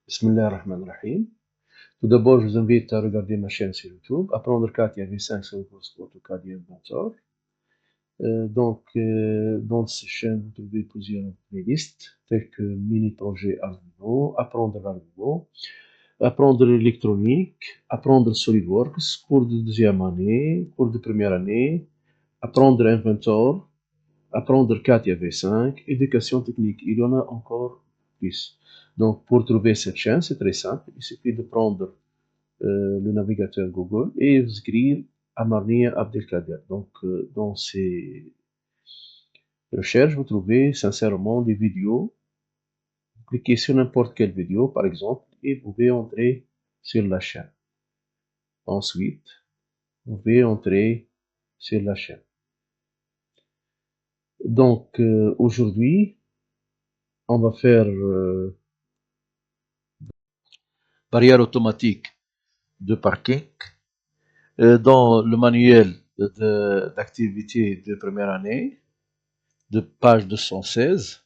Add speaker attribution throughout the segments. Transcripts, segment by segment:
Speaker 1: Bismillah ar-Rahman ar-Rahim. Tout d'abord, je vous invite à regarder ma chaîne sur YouTube, Apprendre Katia V5 sur AutoCAD et Inventor. Dans cette chaîne, vous trouvez plusieurs playlists, telles que Mini Projet Arduino, Apprendre l'Arduino, Apprendre l'électronique, Apprendre SolidWorks, cours de deuxième année, cours de première année, Apprendre Inventor, Apprendre Katia V5, Éducation technique. Il y en a encore plus. Donc, pour trouver cette chaîne, c'est très simple. Il suffit de prendre le navigateur Google et vous écrire Amarnia Abdelkader. Donc, dans ces recherches, vous trouvez sincèrement des vidéos. Vous cliquez sur n'importe quelle vidéo, par exemple, et vous pouvez entrer sur la chaîne. Ensuite, vous pouvez entrer sur la chaîne. Donc, aujourd'hui, on va faire barrière automatique de parking. Dans le manuel d'activité de première année, de page 216,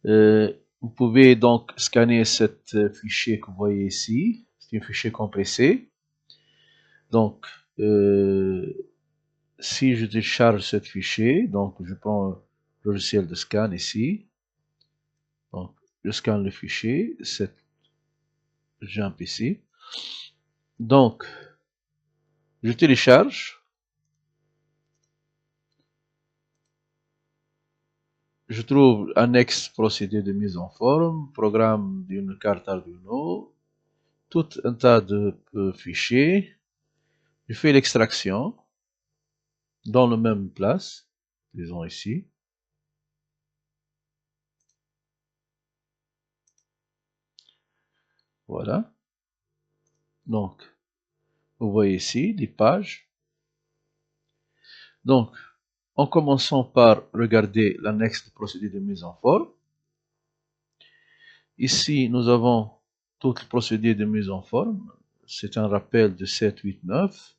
Speaker 1: vous pouvez donc scanner cet fichier que vous voyez ici. C'est un fichier compressé. Donc, si je télécharge ce fichier, donc je prends le logiciel de scan ici. Donc, je scanne le fichier, cette jump ici. Donc, je télécharge. Je trouve annexe procédé de mise en forme, programme d'une carte Arduino, tout un tas de fichiers. Je fais l'extraction dans la même place, disons ici. Voilà. Donc, vous voyez ici les pages. Donc, en commençant par regarder l'annexe de procédé de mise en forme. Ici, nous avons tout le procédé de mise en forme. C'est un rappel de 7, 8, 9.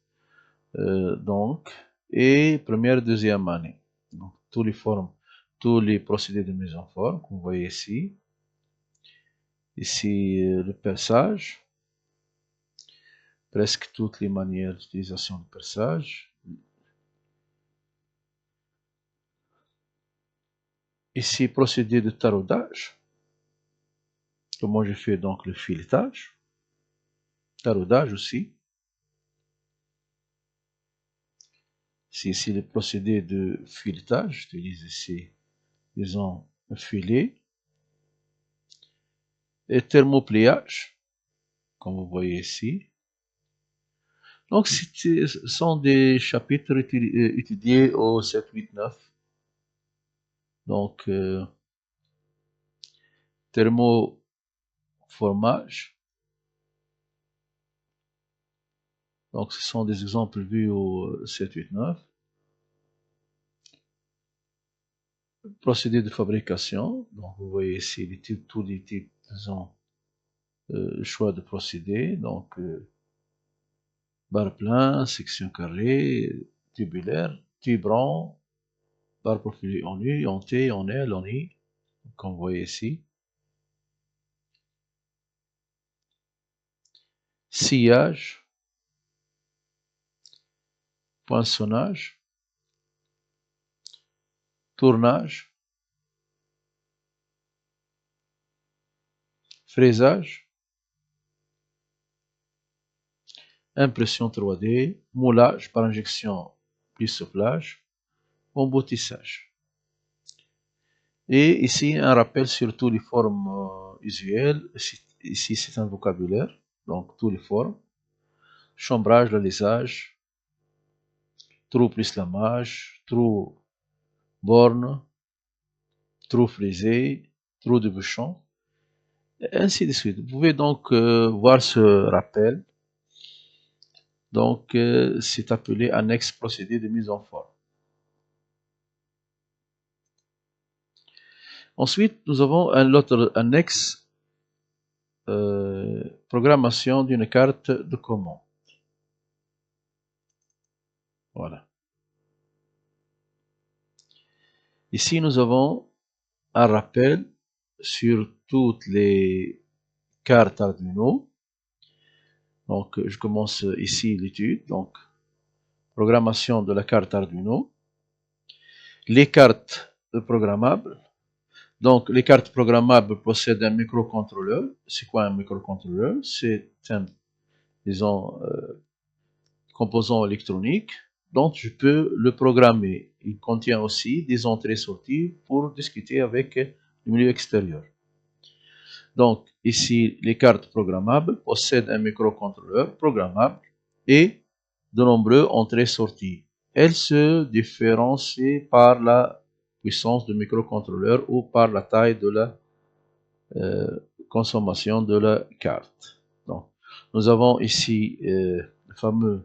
Speaker 1: Donc, et première et deuxième année. Donc, tous les procédés de mise en forme, que vous voyez ici. Ici, le perçage. Presque toutes les manières d'utilisation du perçage. Ici, procédé de taraudage. Comment je fais donc le filetage. Taraudage aussi. C'est ici le procédé de filetage. J'utilise ici, disons, un filet. Et thermopliage, comme vous voyez ici. Donc, ce sont des chapitres étudiés au 7, 8, 9. Donc, thermoformage. Donc, ce sont des exemples vus au 7, 8, 9. Procédé de fabrication. Donc, vous voyez ici tous les types, disons, choix de procédé. Donc, barre plein, section carrée, tubulaire, tube rond, barre profilée en U, en T, en L, en I, comme vous voyez ici. Sillage, poinçonnage, tournage, fraisage, impression 3D, moulage par injection plus soufflage, emboutissage. Et ici, un rappel sur toutes les formes usuelles. Ici, c'est un vocabulaire, donc toutes les formes. Chambrage, l'alisage, trou plus lamage, trou borne, trou frisé, trou de bouchon, et ainsi de suite. Vous pouvez donc voir ce rappel. Donc, c'est appelé annexe procédé de mise en forme. Ensuite, nous avons un autre annexe programmation d'une carte de commande. Voilà. Ici, nous avons un rappel sur toutes les carte Arduino. Donc, je commence ici l'étude. Donc, programmation de la carte Arduino. Les cartes programmables. Donc, les cartes programmables possèdent un microcontrôleur. C'est quoi un microcontrôleur? C'est un, disons, composant électronique dont je peux le programmer. Il contient aussi des entrées-sorties pour discuter avec le milieu extérieur. Donc, ici, les cartes programmables possèdent un microcontrôleur programmable et de nombreux entrées-sorties. Elles se différencient par la puissance du microcontrôleur ou par la taille de la consommation de la carte. Donc, nous avons ici le fameux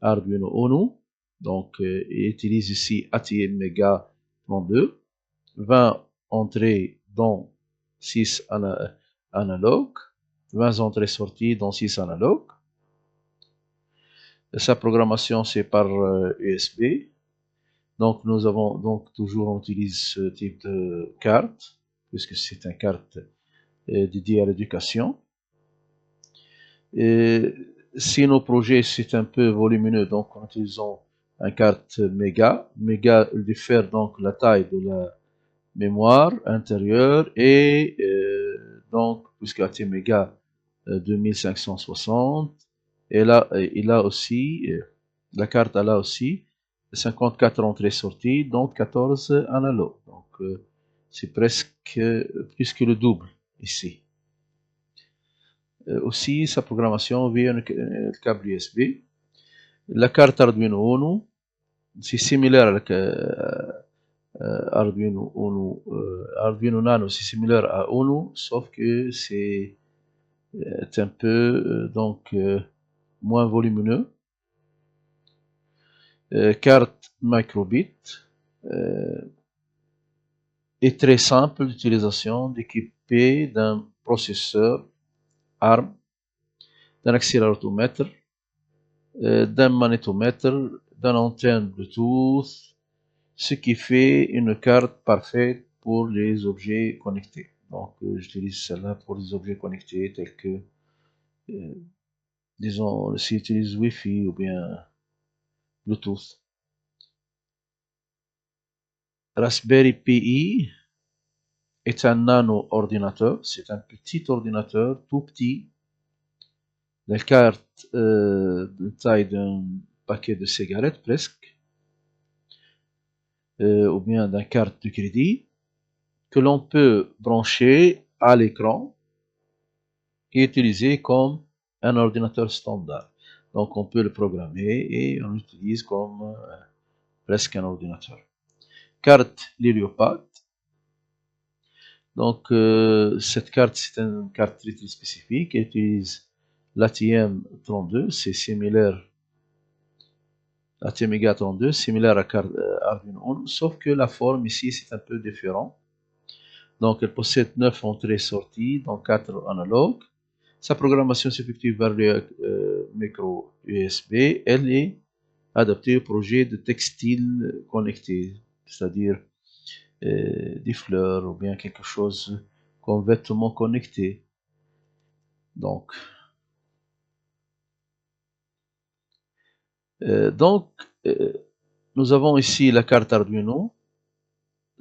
Speaker 1: Arduino Uno. Donc, il utilise ici ATmega 32, 20 entrées dont 6 analogues, 20 entrées-sorties dont 6 analogues. Sa programmation, c'est par USB. Donc, nous avons donc toujours, on utilise ce type de carte, puisque c'est une carte dédiée à l'éducation. Et si nos projets c'est un peu volumineux, donc en utilisant une carte méga, méga diffère donc la taille de la mémoire intérieure et donc puisque ATmega 2560, et là il a aussi la carte elle a aussi 54 entrées-sorties, donc 14 analogues. Donc c'est presque plus que le double ici. Aussi sa programmation via un câble USB. La carte Arduino Uno, c'est similaire à Arduino Uno. Arduino Nano, c'est similaire à Uno, sauf que c'est un peu donc moins volumineux. Carte microbit est très simple d'utilisation, d'équiper d'un processeur ARM, d'un accéléromètre, d'un magnétomètre, d'une antenne Bluetooth, ce qui fait une carte parfaite pour les objets connectés. Donc, j'utilise celle-là pour les objets connectés tels que, disons, s'ils utilisent Wi-Fi ou bien Bluetooth. Raspberry Pi est un nano-ordinateur. C'est un petit ordinateur, tout petit, la carte de taille d'un paquet de cigarettes presque, ou bien d'une carte de crédit, que l'on peut brancher à l'écran et utiliser comme un ordinateur standard. Donc on peut le programmer et on l'utilise comme presque un ordinateur. Carte Liliopad. Donc cette carte c'est une carte très, très spécifique. Elle utilise l'ATM32, c'est similaire ATmega 32, similaire à carte Arduino Uno, sauf que la forme ici c'est un peu différent. Donc elle possède 9 entrées-sorties, dont 4 analogues. Sa programmation s'effectue vers le micro USB. Elle est adaptée au projet de textile connecté, c'est-à-dire des fleurs ou bien quelque chose comme vêtements connectés. Donc, nous avons ici la carte Arduino.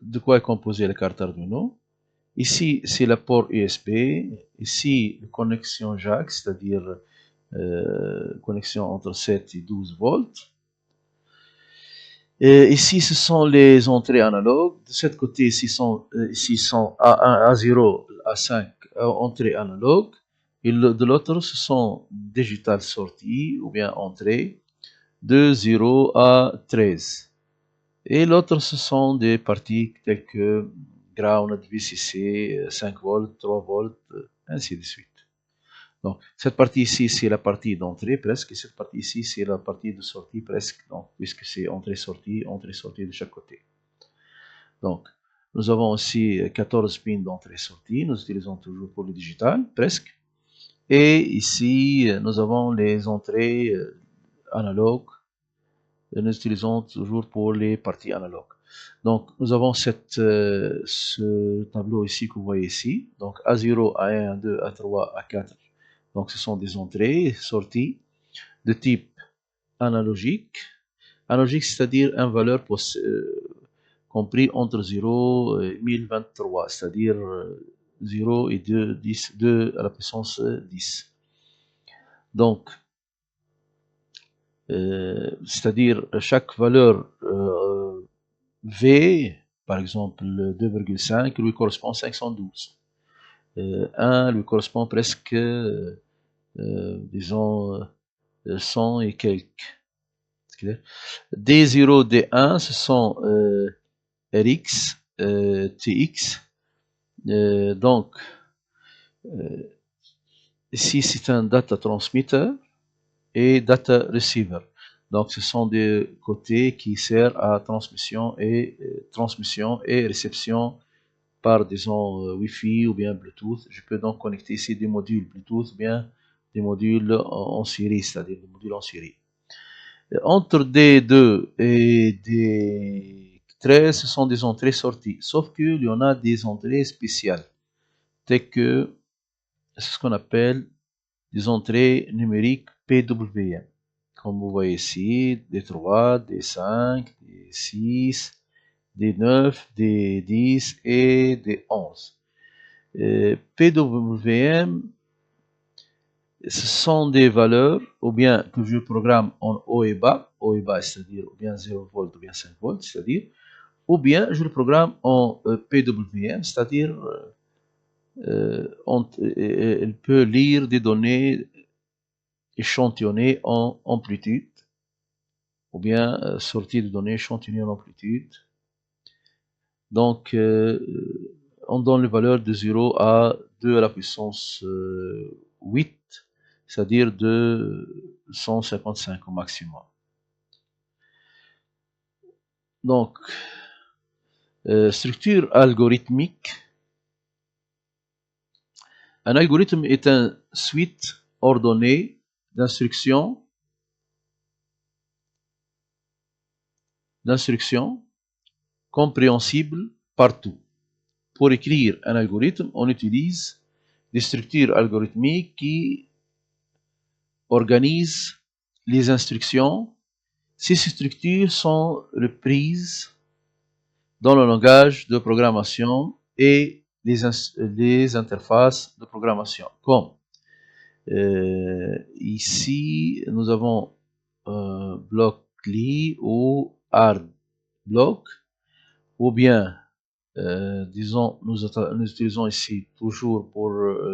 Speaker 1: De quoi est composée la carte Arduino? Ici, c'est le port USB. Ici, la connexion jack, c'est-à-dire connexion entre 7 et 12 volts. Et ici, ce sont les entrées analogues. De ce côté, ici sont A1, A0, A5 entrées analogues. Et de l'autre, ce sont digital sorties ou bien entrées de 0 à 13. Et l'autre, ce sont des parties telles que ground, VCC, 5 volts, 3 volts, ainsi de suite. Donc, cette partie ici, c'est la partie d'entrée presque, et cette partie ici, c'est la partie de sortie presque, donc, puisque c'est entrée-sortie de chaque côté. Donc, nous avons aussi 14 pins d'entrée-sortie, nous utilisons toujours pour le digital, presque. Et ici, nous avons les entrées analogues, et nous utilisons toujours pour les parties analogues. Donc, nous avons ce tableau ici que vous voyez ici. Donc, A0, A1, A2, A3, A4. Donc, ce sont des entrées, sorties de type analogique. Analogique, c'est-à-dire une valeur compris entre 0 et 1023, c'est-à-dire 0 et 2, 10, 2 à la puissance 10. Donc, c'est-à-dire chaque valeur V, par exemple 2,5, lui correspond 512. 1 lui correspond presque, disons, 100 et quelques. D0, D1, ce sont Rx, Tx. Donc, ici c'est un data transmitter et data receiver. Donc, ce sont des côtés qui servent à transmission et réception par, disons, Wi-Fi ou bien Bluetooth. Je peux donc connecter ici des modules Bluetooth ou bien des modules en série, c'est-à-dire des modules en série. Entre D2 et D13, ce sont des entrées-sorties. Sauf qu'il y en a des entrées spéciales, telles que ce qu'on appelle des entrées numériques PWM. Comme vous voyez ici, D3, D5, D6, D9, D10 et D11. PWM, ce sont des valeurs, ou bien que je programme en haut et bas, c'est-à-dire ou bien 0 volts ou bien 5 volts, c'est-à-dire, ou bien je le programme en PWM, c'est-à-dire elle peut lire des données échantillonnées en amplitude, ou bien sortir de données échantillonnées en amplitude. Donc, on donne les valeurs de 0 à 2 à la puissance 8, c'est-à-dire de 155 au maximum. Donc, structure algorithmique. Un algorithme est une suite ordonnée d'instructions compréhensibles partout. Pour écrire un algorithme, on utilise des structures algorithmiques qui organisent les instructions. Ces structures sont reprises dans le langage de programmation et les interfaces de programmation. Comme ici, nous avons bloc CLI ou hard block, ou bien, disons, nous utilisons ici toujours pour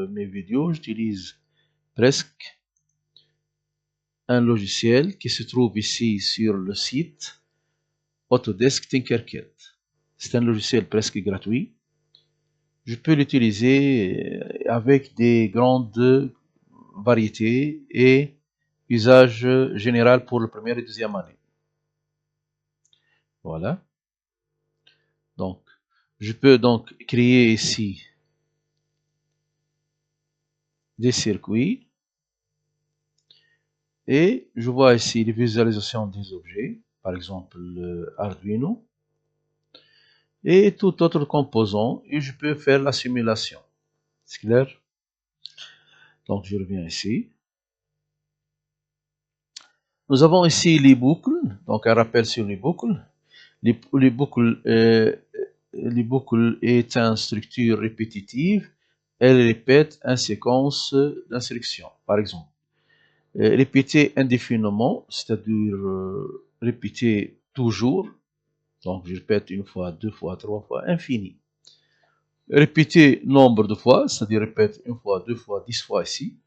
Speaker 1: mes vidéos, j'utilise presque un logiciel qui se trouve ici sur le site Autodesk Tinkercad. C'est un logiciel presque gratuit. Je peux l'utiliser avec des grandes variétés et usage général pour la première et deuxième année. Voilà. Donc, je peux donc créer ici des circuits et je vois ici les visualisations des objets, par exemple le Arduino et tout autre composant, et je peux faire la simulation. C'est clair? Donc, je reviens ici. Nous avons ici les boucles, donc un rappel sur les boucles. Les boucles est une structure répétitive. Elle répète une séquence d'instructions, par exemple. Répéter indéfiniment, c'est-à-dire répéter toujours. Donc, je répète une fois, deux fois, trois fois, infini. Répéter nombre de fois, c'est-à-dire répète une fois, deux fois, 10 fois ici.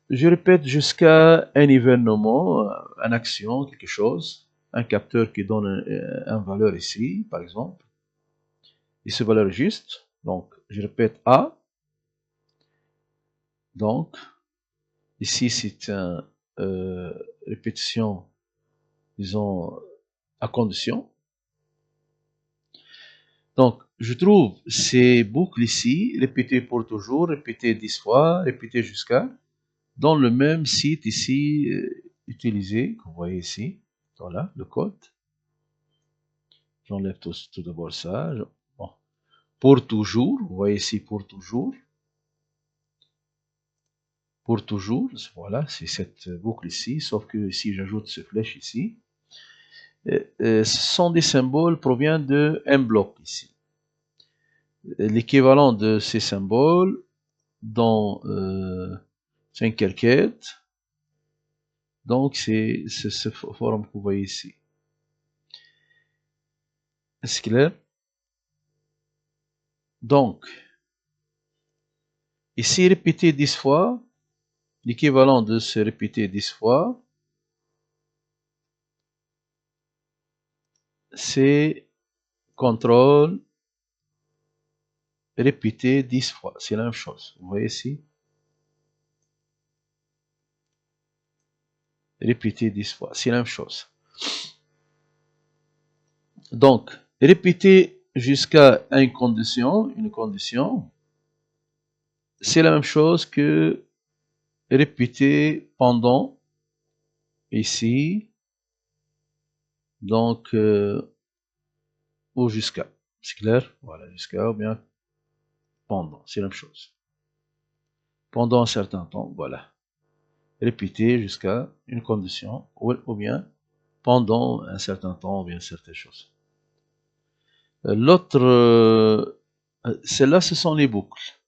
Speaker 1: Je répète jusqu'à un événement, une action, quelque chose, un capteur qui donne une valeur ici, par exemple. Et cette valeur est juste. Donc, je répète A. Donc, ici, c'est une répétition, disons, à condition. Donc, je trouve ces boucles ici, répétées pour toujours, répétées 10 fois, répétées jusqu'à, dans le même site ici utilisé, que vous voyez ici. Voilà, le code. J'enlève tout d'abord ça. Bon. Pour toujours, vous voyez ici pour toujours. Pour toujours, voilà, c'est cette boucle ici, sauf que si j'ajoute ce flèche ici, ce sont des symboles proviennent de un bloc ici. L'équivalent de ces symboles dans Tinkercad, donc c'est ce forme que vous voyez ici. Est-ce clair? Donc, ici répéter 10 fois, l'équivalent de se répéter 10 fois, c'est contrôle répéter 10 fois, c'est la même chose. Vous voyez ici? Répéter 10 fois, c'est la même chose. Donc, répéter jusqu'à une condition, c'est la même chose que répéter pendant, ici, donc, ou jusqu'à. C'est clair? Voilà, jusqu'à ou bien pendant, c'est la même chose. Pendant un certain temps, voilà. Répéter jusqu'à une condition, ou bien pendant un certain temps, ou bien certaines choses. L'autre, celles-là, ce sont les boucles.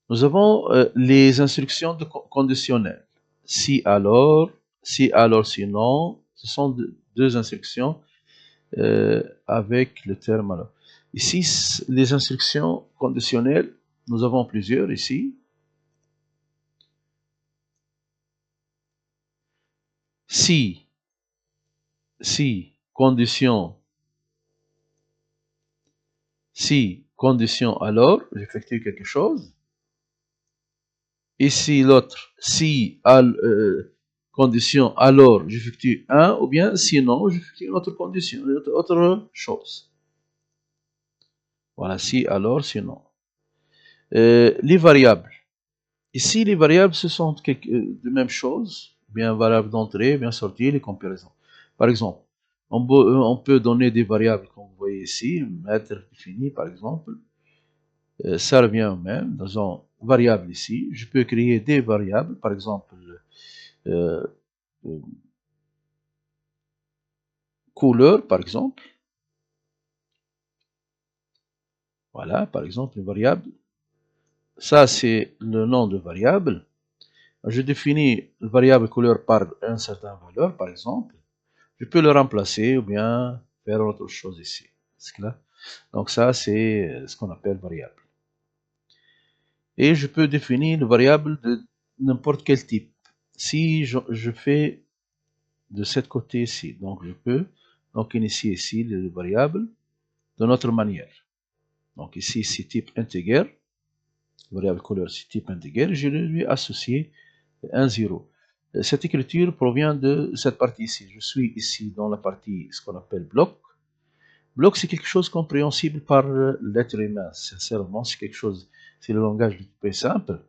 Speaker 1: Nous avons les instructions de conditionnelles. Si alors, sinon, ce sont deux instructions avec le terme alors. Ici, les instructions conditionnelles, nous avons plusieurs ici. Si, condition, alors, j'effectue quelque chose. Ici, l'autre, condition, alors, j'effectue un, ou bien, sinon, j'effectue une autre condition, autre chose. Voilà, si, alors, sinon. Les variables. Ici, les variables, ce sont de même chose, bien variable d'entrée, bien sortie, les comparaisons. Par exemple, on peut donner des variables, comme vous voyez ici, mettre défini, par exemple. Ça revient au même, dans une variable ici. Je peux créer des variables, par exemple, couleur, par exemple. Voilà, par exemple, une variable. Ça, c'est le nom de variable. Je définis une variable couleur par une certaine valeur, par exemple. Je peux le remplacer ou bien faire autre chose ici. Donc ça, c'est ce qu'on appelle variable. Et je peux définir une variable de n'importe quel type. Si je fais de ce côté ici, donc je peux donc initier ici les variables de notre manière. Donc ici, c'est type integer. Variable couleur, c'est type integer. Je lui associe un 0. Cette écriture provient de cette partie ici. Je suis ici dans la partie, ce qu'on appelle bloc. Bloc, c'est quelque chose compréhensible par l'être humain. Sincèrement, c'est quelque chose, c'est le langage le plus simple.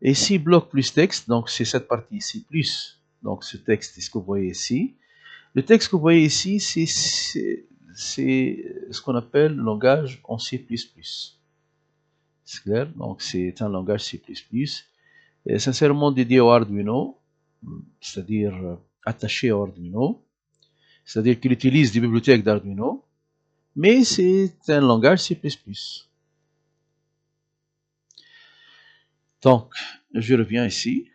Speaker 1: Et ici, bloc plus texte, donc c'est cette partie ici, plus, donc ce texte, c'est ce que vous voyez ici. Le texte que vous voyez ici, c'est ce qu'on appelle le langage en C++. C'est clair? Donc c'est un langage C++. Et sincèrement dédié au Arduino, c'est-à-dire attaché au Arduino, c'est-à-dire qu'il utilise des bibliothèques d'Arduino, mais c'est un langage C++. Donc, je reviens ici.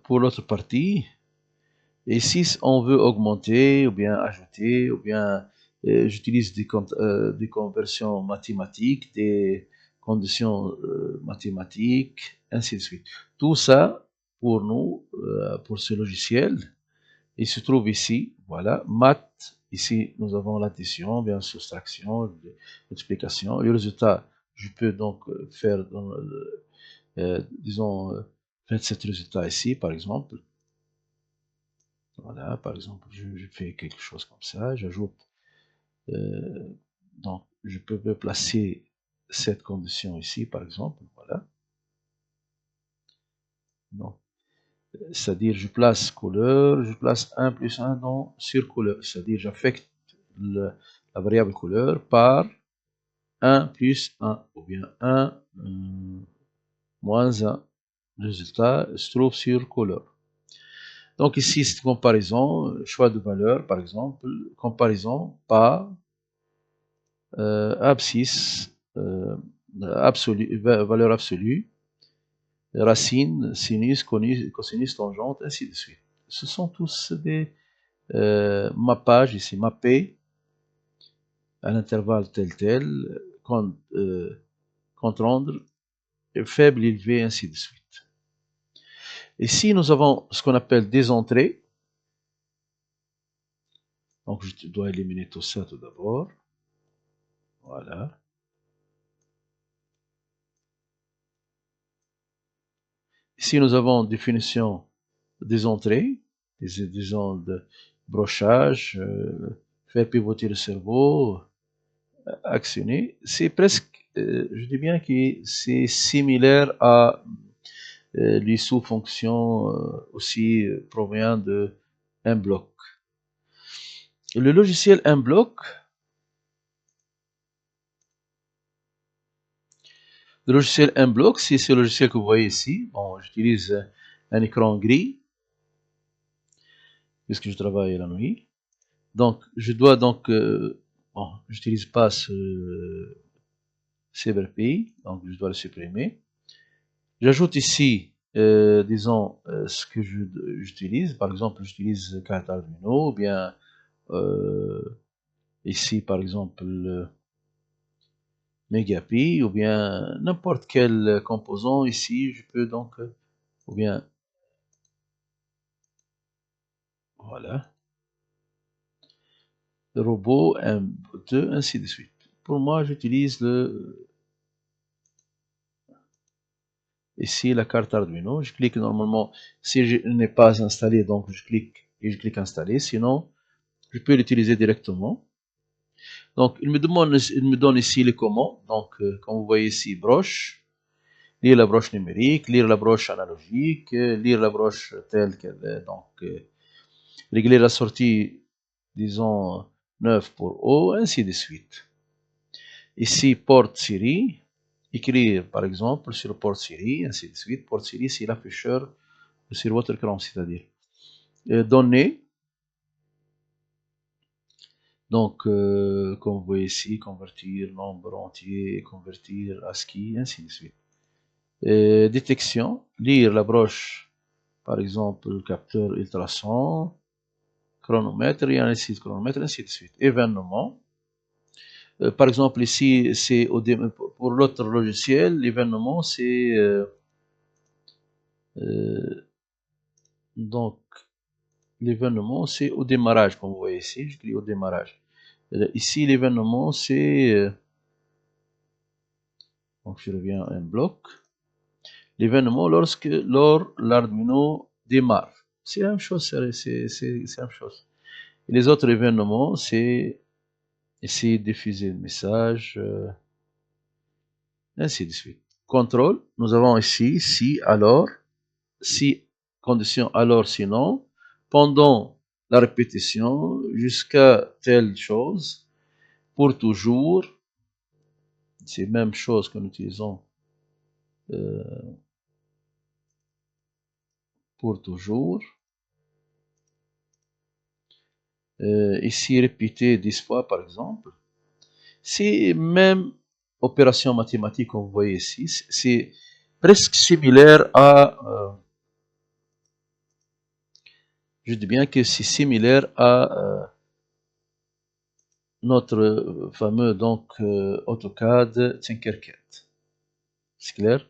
Speaker 1: Pour l'autre partie, et si on veut augmenter, ou bien ajouter, ou bien j'utilise des conversions mathématiques, des conditions mathématiques, ainsi de suite. Tout ça, pour nous, pour ce logiciel, il se trouve ici, voilà, math, ici nous avons l'addition, bien soustraction, multiplication. Le résultat, je peux donc faire, disons, faire ce résultat ici, par exemple. Voilà, par exemple, je fais quelque chose comme ça, j'ajoute, donc je peux placer cette condition ici, par exemple, voilà. Donc, c'est-à-dire je place couleur, je place 1 plus 1 sur couleur, c'est-à-dire j'affecte la variable couleur par 1 plus 1, ou bien 1 moins 1. Le résultat se trouve sur couleur. Donc ici, c'est comparaison, choix de valeur, par exemple, comparaison par abscisse, valeur absolue, racine, sinus, cosinus, tangente, ainsi de suite. Ce sont tous des mappages ici, mappés à l'intervalle tel, compte rendre, faible, élevé, ainsi de suite. Ici, nous avons ce qu'on appelle des entrées. Donc, je dois éliminer tout ça tout d'abord. Voilà. Ici, nous avons définition des entrées, disons de brochage, faire pivoter le cerveau, actionner. C'est presque, je dis bien que c'est similaire à les sous-fonctions aussi provenant de un bloc. Le logiciel un bloc, le logiciel un bloc, c'est ce logiciel que vous voyez ici. Bon, j'utilise un écran gris puisque je travaille la nuit. Donc, je dois donc, bon, j'utilise pas ce CBRPI, donc je dois le supprimer. J'ajoute ici, disons, ce que j'utilise. Par exemple, j'utilise carte Arduino, ou bien ici, par exemple, MegaPi, ou bien n'importe quel composant ici, je peux donc, ou bien, voilà, le robot, M2, ainsi de suite. Pour moi, j'utilise ici la carte Arduino. Je clique normalement, si je n'ai pas installé, donc je clique et je clique installer. Sinon, je peux l'utiliser directement. Donc, il me donne ici les commandes. Donc, comme vous voyez ici, broche, lire la broche numérique, lire la broche analogique, lire la broche telle qu'elle est. Donc, régler la sortie, disons, 9 pour O, ainsi de suite. Ici, porte série, écrire par exemple sur port série, ainsi de suite. Port série, c'est l'afficheur sur votre écran, c'est-à-dire. Données. Donc, comme vous voyez ici, convertir nombre entier, convertir ASCII, ainsi de suite. Détection, lire la broche, par exemple, capteur ultrason, chronomètre, et ainsi de chronomètre, ainsi de suite. Événement. Par exemple, ici, c'est pour l'autre logiciel, l'événement, c'est donc l'événement, c'est au démarrage, comme vous voyez ici, je clique au démarrage. Ici, l'événement, c'est donc je reviens à un bloc. L'événement lorsque l'Arduino démarre. C'est la même chose, c'est la même chose. Et les autres événements, c'est essayer de diffuser le message, ainsi de suite. Contrôle, nous avons ici, si, alors, si, condition, alors, sinon, pendant la répétition, jusqu'à telle chose, pour toujours, c'est la même chose que nous utilisons pour toujours. Ici, répéter 10 fois, par exemple. C'est même opération mathématique, comme vous voyez ici. C'est presque similaire à... je dis bien que c'est similaire à notre fameux donc AutoCAD Tinkercad. C'est clair?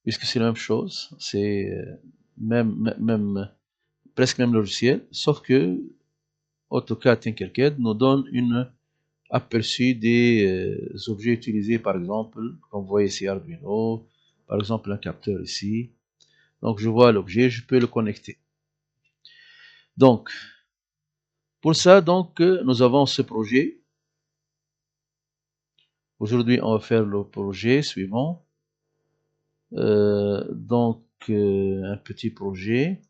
Speaker 1: Puisque c'est la même chose. C'est presque même logiciel. Sauf que AutoCAD Tinkercad nous donne une aperçu des objets utilisés, par exemple, comme vous voyez ici Arduino, par exemple un capteur ici. Donc je vois l'objet, je peux le connecter. Donc, pour ça, donc, nous avons ce projet. Aujourd'hui, on va faire le projet suivant. Donc, un petit projet.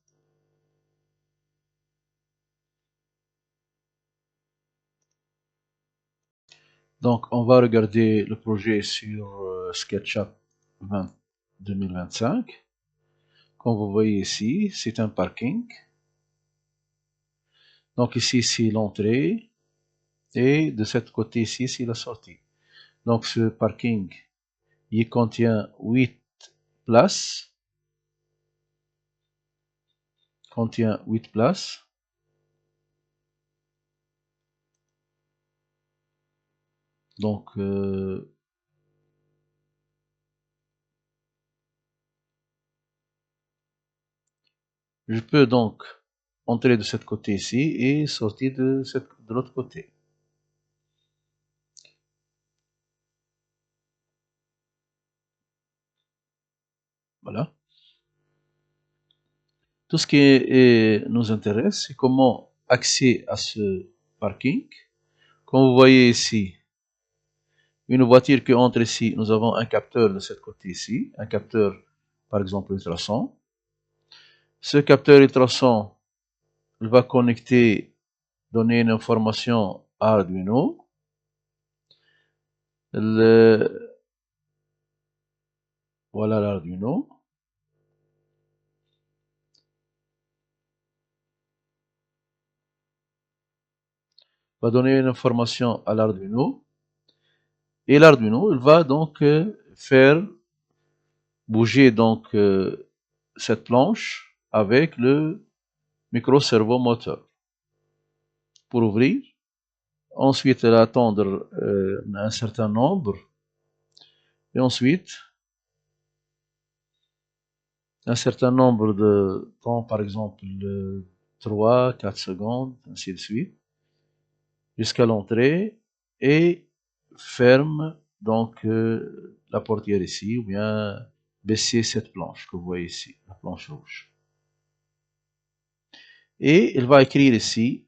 Speaker 1: Donc, on va regarder le projet sur SketchUp 2025. Comme vous voyez ici, c'est un parking. Donc ici, c'est l'entrée. Et de ce côté ici, c'est la sortie. Donc ce parking, il contient 8 places. Donc je peux donc entrer de ce côté ici et sortir de l'autre côté. Voilà. Tout ce qui nous intéresse, c'est comment accéder à ce parking. Comme vous voyez ici, une voiture qui entre ici, nous avons un capteur de ce côté ici, un capteur par exemple ultrason. Ce capteur ultrason, il va connecter, donner une information à Arduino. Voilà l'Arduino. Va donner une information à l'Arduino. Et l'Arduino, il va donc faire bouger donc cette planche avec le micro-servo moteur. Pour ouvrir, ensuite attendre un certain nombre, et ensuite un certain nombre de temps, par exemple 3, 4 secondes, ainsi de suite, jusqu'à l'entrée, et ferme donc la portière ici, ou bien baisser cette planche que vous voyez ici, la planche rouge. Et il va écrire ici,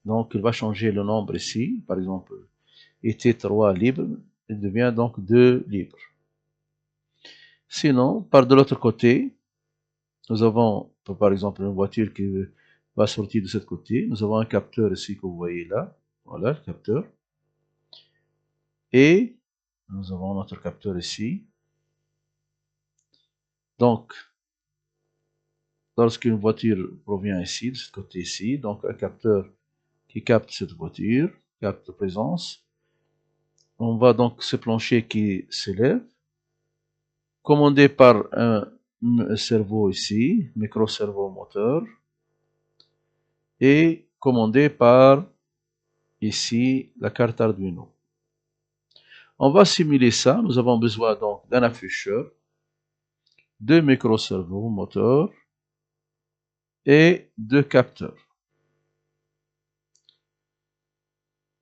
Speaker 1: donc il va changer le nombre ici, par exemple, était 3 libre, il devient donc 2 libre. Sinon, par de l'autre côté, nous avons par exemple une voiture qui va sortir de ce côté. Nous avons un capteur ici que vous voyez là. Voilà le capteur. Et nous avons notre capteur ici. Donc, lorsqu'une voiture provient ici, de ce côté ici, donc un capteur qui capte cette voiture, capte la présence, on va donc ce plancher qui s'élève, commandé par un servo ici, micro-servo moteur, et commandé par ici la carte Arduino. On va simuler ça. Nous avons besoin donc d'un afficheur, deux micro-servos moteurs et deux capteurs.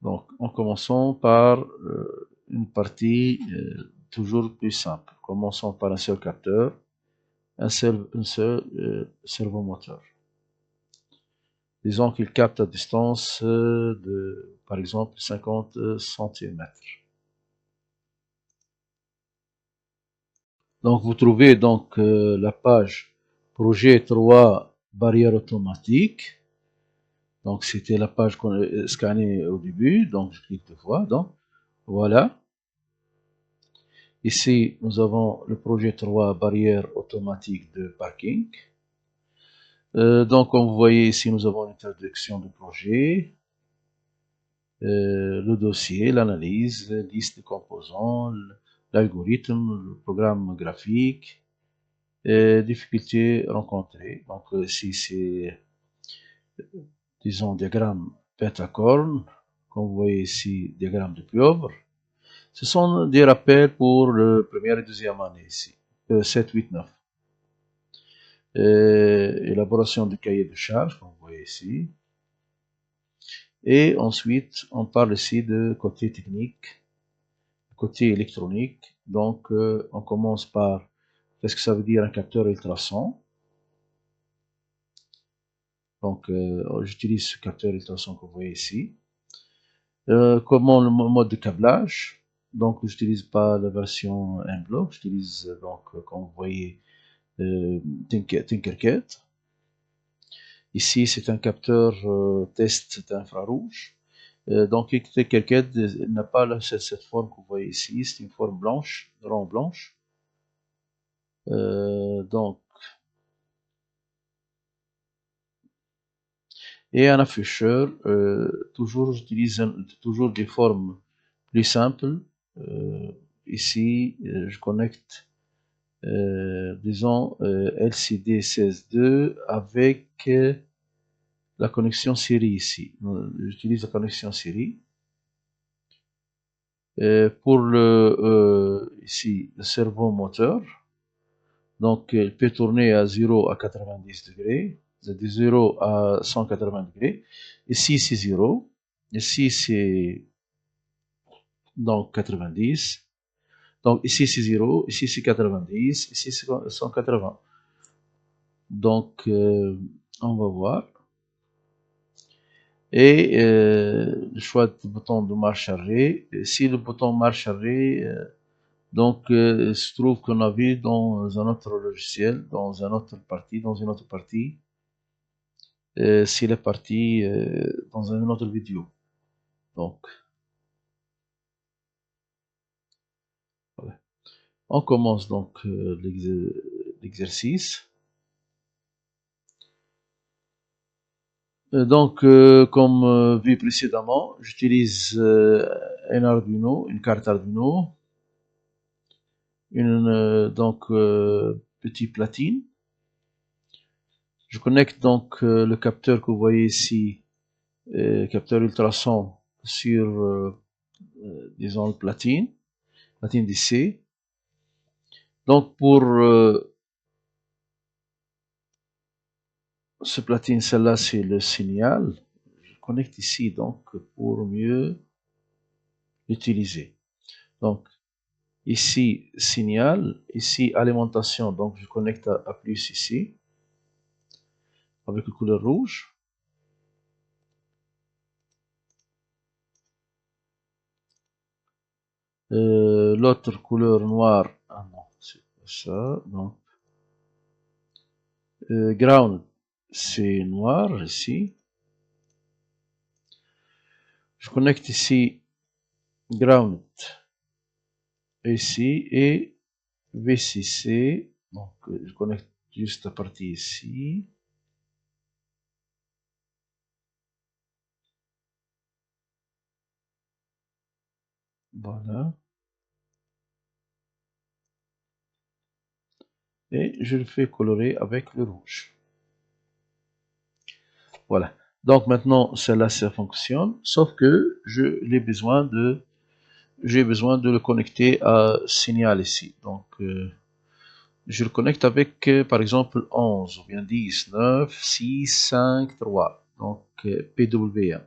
Speaker 1: Donc, en commençant par une partie toujours plus simple. Commençons par un seul capteur, un seul servomoteur. Disons qu'il capte à distance de, par exemple, 50 cm. Donc, vous trouvez donc la page projet 3 barrière automatique. Donc, c'était la page qu'on a scannée au début. Donc, je clique deux fois. Donc, voilà. Ici, nous avons le projet 3 barrière automatique de parking. Donc, comme vous voyez ici, nous avons l'introduction du projet, le dossier, l'analyse, la liste de composants, l'algorithme, le programme graphique, difficultés rencontrées. Donc, ici, c'est, disons, diagramme pentacorne. Comme vous voyez ici, diagramme de pieuvre. Ce sont des rappels pour la première et deuxième année ici, 7, 8, 9. Élaboration du cahier de charge, comme vous voyez ici. Et ensuite, on parle ici de côté technique, côté électronique. Donc, on commence par qu'est-ce que ça veut dire un capteur ultrason. Donc, j'utilise ce capteur ultrason que vous voyez ici. Comment le mode de câblage. Donc, j'utilise pas la version M-Block, j'utilise donc, comme vous voyez, Tinkercad. Ici, c'est un capteur test infrarouge. Donc Cricut n'a pas cette forme que vous voyez ici, c'est une forme blanche, rond blanche. Donc, et un afficheur, toujours j'utilise toujours des formes plus simples. Ici, je connecte, disons, LCD 16.2 avec la connexion série ici. J'utilise la connexion série. Pour ici, le servo moteur, donc il peut tourner à 0 à 90 degrés, de 0 à 180 degrés. Ici, c'est 0. Ici, c'est donc 90. Donc ici, c'est 0. Ici, c'est 90. Ici, c'est 180. Donc, on va voir. Et le choix du bouton de marche arrêt. Si le bouton marche arrêt, donc il se trouve qu'on a vu dans un autre logiciel, dans une autre partie, s'il est parti dans une autre vidéo. Donc, voilà. On commence donc l'exercice. Donc, comme vu précédemment, j'utilise un Arduino, une carte Arduino, une petite platine. Je connecte donc le capteur que vous voyez ici, capteur ultrason, sur disons le platine DC. Donc pour ce platine, celle-là c'est le signal. Je connecte ici donc pour mieux l'utiliser. Donc ici signal, ici alimentation, donc je connecte à plus ici avec la couleur rouge. L'autre couleur noire, ah non, c'est pas ça, non. Ground, c'est noir ici. Je connecte ici ground ici et VCC. Donc je connecte juste la partie ici. Voilà. Et je le fais colorer avec le rouge. Voilà. Donc maintenant, celle-là, ça fonctionne. Sauf que j'ai besoin de le connecter à signal ici. Donc, je le connecte avec, par exemple, 11, ou bien 10, 9, 6, 5, 3. Donc, PWM.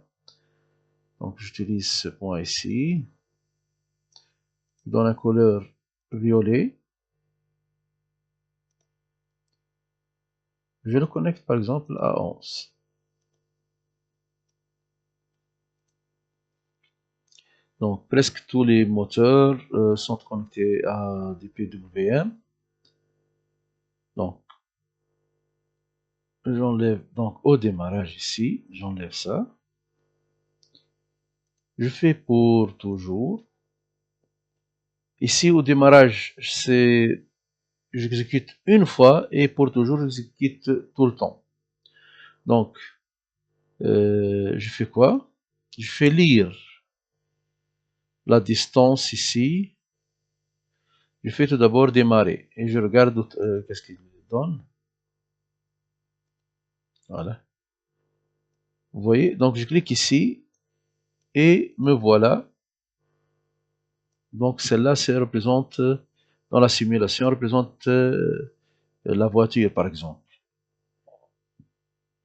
Speaker 1: Donc, j'utilise ce point ici. Dans la couleur violet. Je le connecte, par exemple, à 11. Donc, presque tous les moteurs sont connectés à des PWM. Donc, j'enlève donc au démarrage ici, j'enlève ça. Je fais pour toujours. Ici au démarrage, j'exécute une fois et pour toujours j'exécute tout le temps. Donc, je fais quoi? Je fais lire la distance ici. Je fais tout d'abord démarrer et je regarde qu'est-ce qu'il donne. Voilà. Vous voyez, donc je clique ici et me voilà. Donc celle-là, ça représente, dans la simulation, représente la voiture par exemple.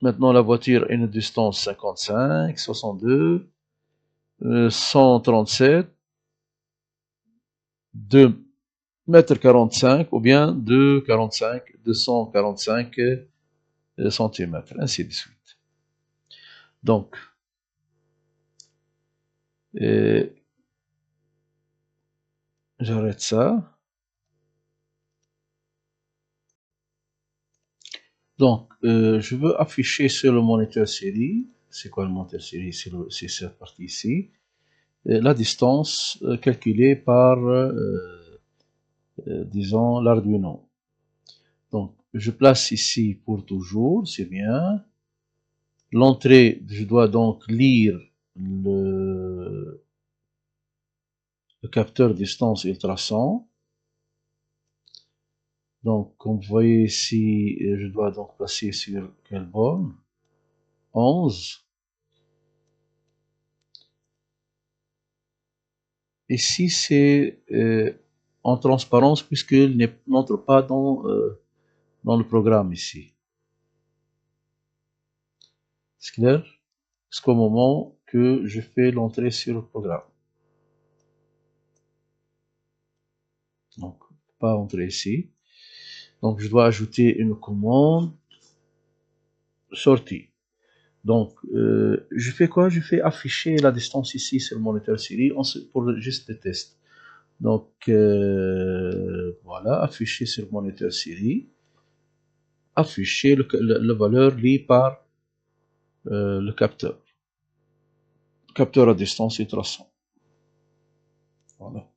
Speaker 1: Maintenant la voiture a une distance 55, 62, 137, 2 mètres 45 ou bien 245 centimètres, ainsi de suite. Donc, j'arrête ça. Donc, je veux afficher sur le moniteur série c'est quoi le moteur série? C'est cette partie ici. La distance calculée par, disons, l'Arduino. Donc, je place ici pour toujours, c'est bien. L'entrée, je dois donc lire le capteur distance ultrason. Donc, comme vous voyez ici, je dois donc placer sur quelle borne? 11. Ici, c'est en transparence puisqu'il n'entre pas dans le programme ici. C'est clair? Jusqu'au moment que je fais l'entrée sur le programme. Donc, pas entrer ici. Donc, je dois ajouter une commande sortie. Donc, je fais quoi? Je fais afficher la distance ici sur le moniteur série pour juste le test. Donc, voilà, afficher sur le moniteur série. Afficher la valeur lue par le capteur. Capteur à distance ultrason. Voilà.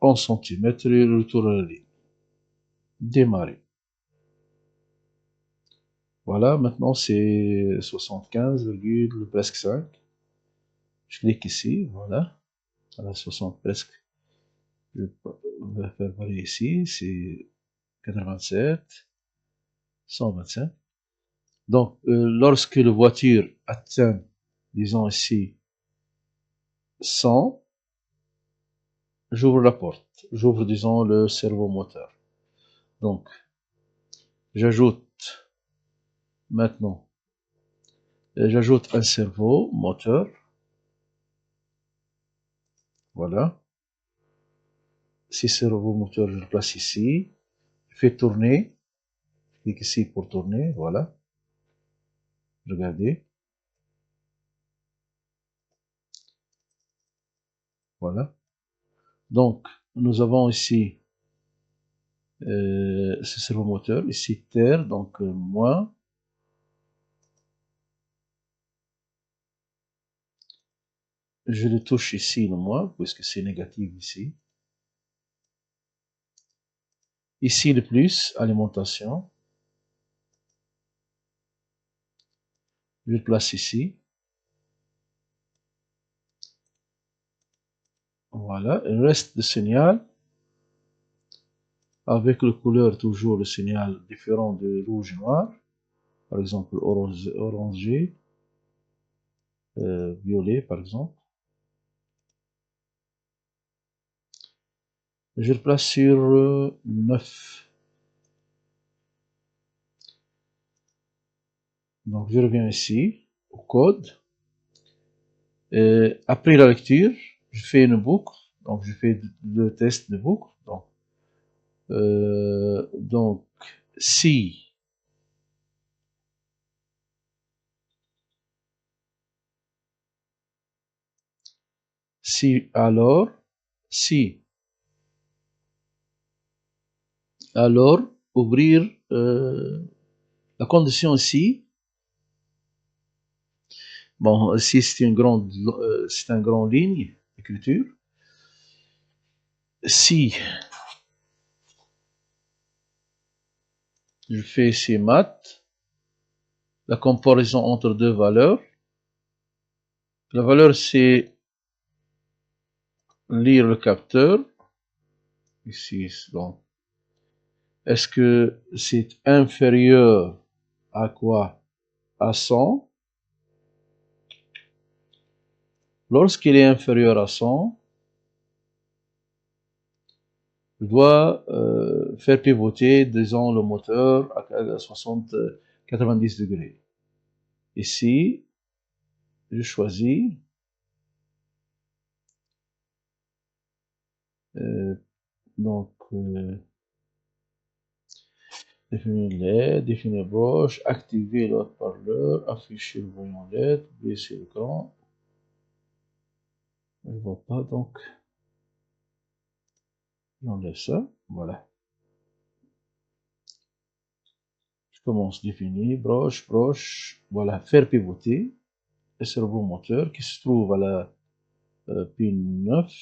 Speaker 1: En centimètres et retour à la ligne. Démarrer. Voilà, maintenant c'est 75, presque 5. Je clique ici, voilà. Voilà, 60 presque. Je vais faire varier ici, c'est 87, 125. Donc, lorsque la voiture atteint, disons ici, 100, j'ouvre la porte. J'ouvre, disons, le servomoteur. Donc, j'ajoute maintenant, j'ajoute un servomoteur. Voilà. Si servomoteur, je le place ici. Je fais tourner. Je clique ici pour tourner. Voilà. Regardez. Voilà. Donc, nous avons ici ce servomoteur, ici terre, donc moins. Je le touche ici, le moins, puisque c'est négatif ici. Ici, le plus, alimentation. Je le place ici. Voilà. Il reste le signal. Avec le couleur, toujours le signal différent de rouge et noir. Par exemple, orangé, violet, par exemple. Je le place sur 9. Donc, je reviens ici, au code. Après la lecture, je fais une boucle. Donc, je fais le test de boucle. Donc si alors, si alors, ouvrir la condition ici. Bon, ici c'est une grande, c'est un grand ligne d'écriture. Si je fais ici math, la comparaison entre deux valeurs. La valeur c'est lire le capteur. Ici, donc, est-ce que c'est inférieur à quoi? À 100. Lorsqu'il est inférieur à 100, je dois faire pivoter, disons, le moteur à 90 degrés. Ici, je choisis donc définir LED, définir broche, activer le haut-parleur, afficher le voyant LED, baisser l'écran. Je ne vois pas, donc j'enlève ça, voilà. commence définir, broche, voilà, faire pivoter le cerveau moteur qui se trouve à la pin 9,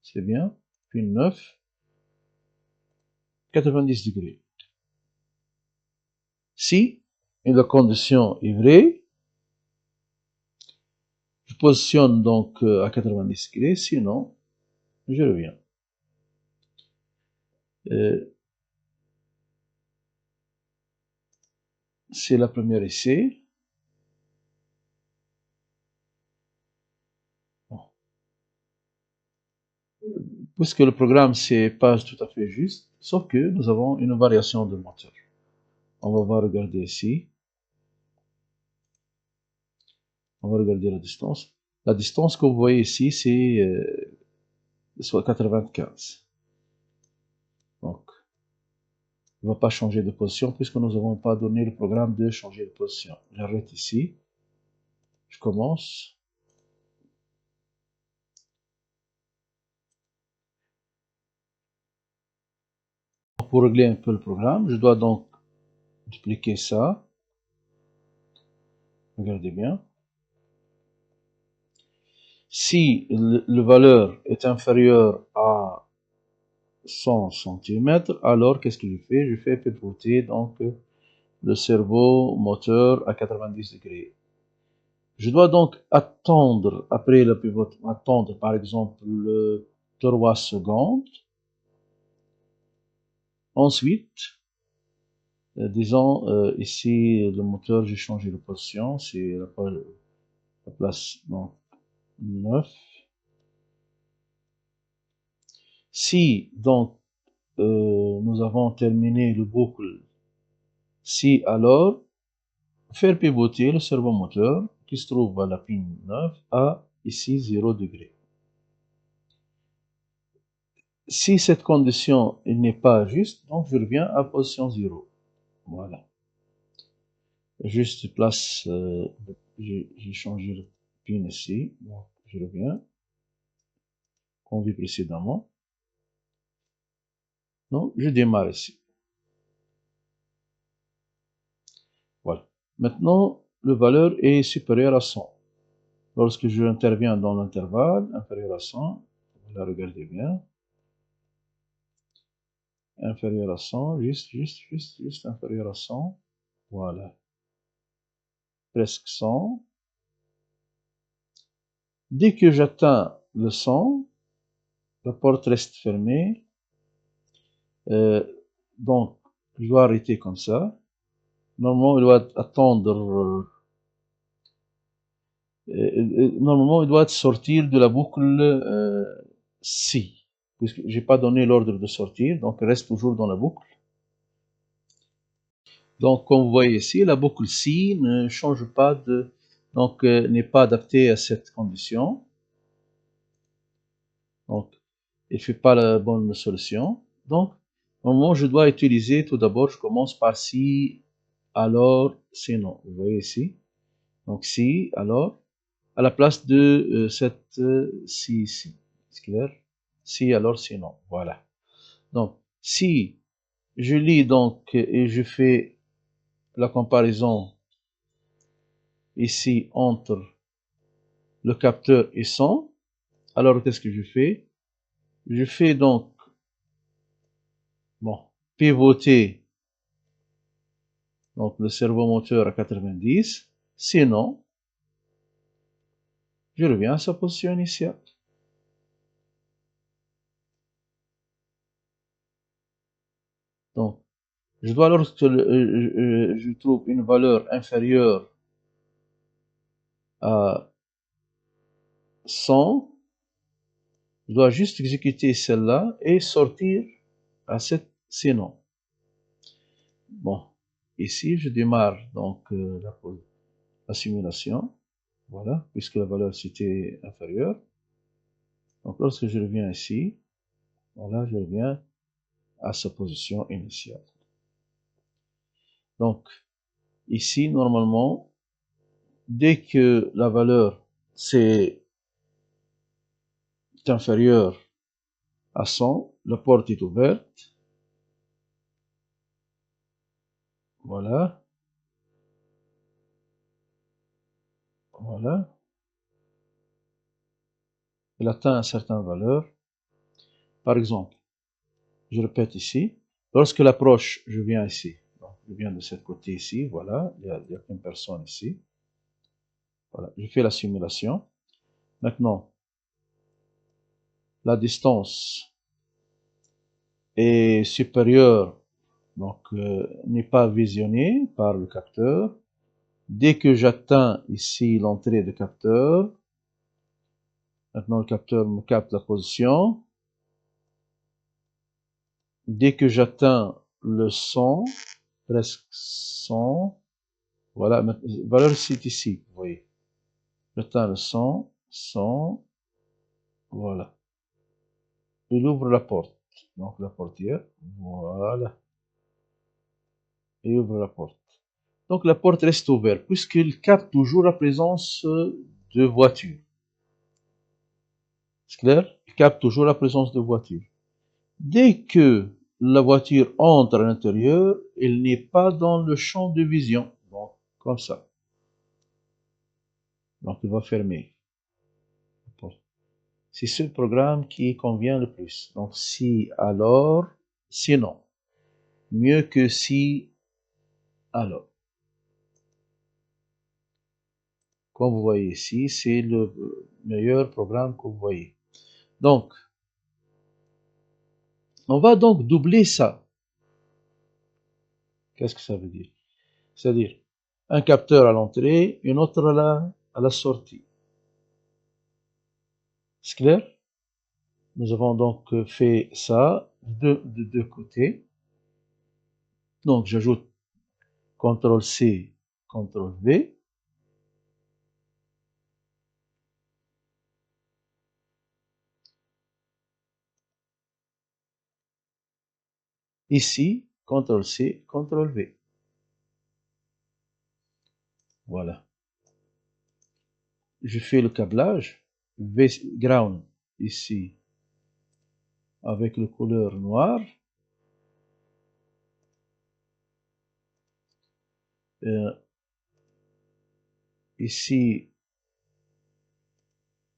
Speaker 1: c'est bien, pin 9, 90 degrés. Si la condition est vraie, je positionne donc à 90 degrés, sinon, je reviens. C'est la première essai. Bon. Puisque le programme c'est pas tout à fait juste, sauf que nous avons une variation de moteur. On va regarder ici. On va regarder la distance. La distance que vous voyez ici, c'est soit 95. Donc, on ne va pas changer de position puisque nous n'avons pas donné le programme de changer de position. J'arrête ici. Je commence. Pour régler un peu le programme, je dois donc dupliquer ça. Regardez bien. Si la valeur est inférieure à 100 cm, alors qu'est-ce que je fais? Je fais pivoter donc le cerveau moteur à 90 degrés. Je dois donc attendre, après le pivotement, attendre par exemple 3 secondes. Ensuite, disons ici le moteur, j'ai changé de position, c'est la place donc, 9. Si donc nous avons terminé le boucle, si alors faire pivoter le servomoteur qui se trouve à la pin 9 à ici 0 degré. Si cette condition n'est pas juste, donc je reviens à position 0. Voilà. Juste place, j'ai changé le pin ici, donc je reviens, comme vu précédemment. Donc je démarre ici. Voilà. Maintenant, la valeur est supérieure à 100. Lorsque je interviens dans l'intervalle inférieur à 100, voilà, regardez bien. Inférieur à 100, juste inférieur à 100. Voilà. Presque 100. Dès que j'atteins le 100, la porte reste fermée. Donc, je dois arrêter comme ça. Normalement, il doit attendre. Normalement, il doit sortir de la boucle si, puisque j'ai pas donné l'ordre de sortir, donc il reste toujours dans la boucle. Donc, comme vous voyez ici, la boucle si ne change pas de, donc n'est pas adaptée à cette condition. Donc, il fait pas la bonne solution. Donc, au moment où je dois utiliser, tout d'abord, je commence par si, alors, sinon. Vous voyez ici. Donc, si, alors, à la place de cette si ici. C'est clair? Si, alors, sinon. Voilà. Donc, si je lis donc et je fais la comparaison ici entre le capteur et 100, alors qu'est-ce que je fais? Je fais donc, bon, pivoter donc le servomoteur à 90, sinon, je reviens à sa position initiale. Donc, je dois, lorsque je trouve une valeur inférieure à 100, je dois juste exécuter celle-là et sortir à cette sinon. Bon, ici, je démarre donc la simulation. Voilà, puisque la valeur c'était inférieure. Donc, lorsque je reviens ici, voilà, je reviens à sa position initiale. Donc, ici, normalement, dès que la valeur c'est inférieure à 100, la porte est ouverte. Voilà. Voilà. Il atteint une certaine valeur. Par exemple, je répète ici. Lorsque l'approche, je viens ici. Donc, je viens de ce côté ici. Voilà. Il y a une personne ici. Voilà. Je fais la simulation. Maintenant, la distance est supérieure, donc n'est pas visionnée par le capteur. Dès que j'atteins ici l'entrée de capteur, maintenant le capteur me capte la position. Dès que j'atteins le 100, presque 100, voilà, valeur c'est ici, vous voyez. J'atteins le 100, 100, voilà. Il ouvre la porte, donc la portière, voilà. Il ouvre la porte. Donc la porte reste ouverte, puisqu'il capte toujours la présence de voitures. C'est clair? Il capte toujours la présence de voitures. Dès que la voiture entre à l'intérieur, elle n'est pas dans le champ de vision. Donc, comme ça. Donc, il va fermer. C'est ce programme qui convient le plus. Donc, si, alors, sinon. Mieux que si, alors. Comme vous voyez ici, c'est le meilleur programme que vous voyez. Donc, on va donc doubler ça. Qu'est-ce que ça veut dire? C'est-à-dire, un capteur à l'entrée, une autre à la sortie. C'est clair? Nous avons donc fait ça de deux côtés. Donc, j'ajoute CTRL-C, CTRL-V. Ici, CTRL-C, CTRL-V. Voilà. Je fais le câblage. V ground ici avec le couleur noire. Ici,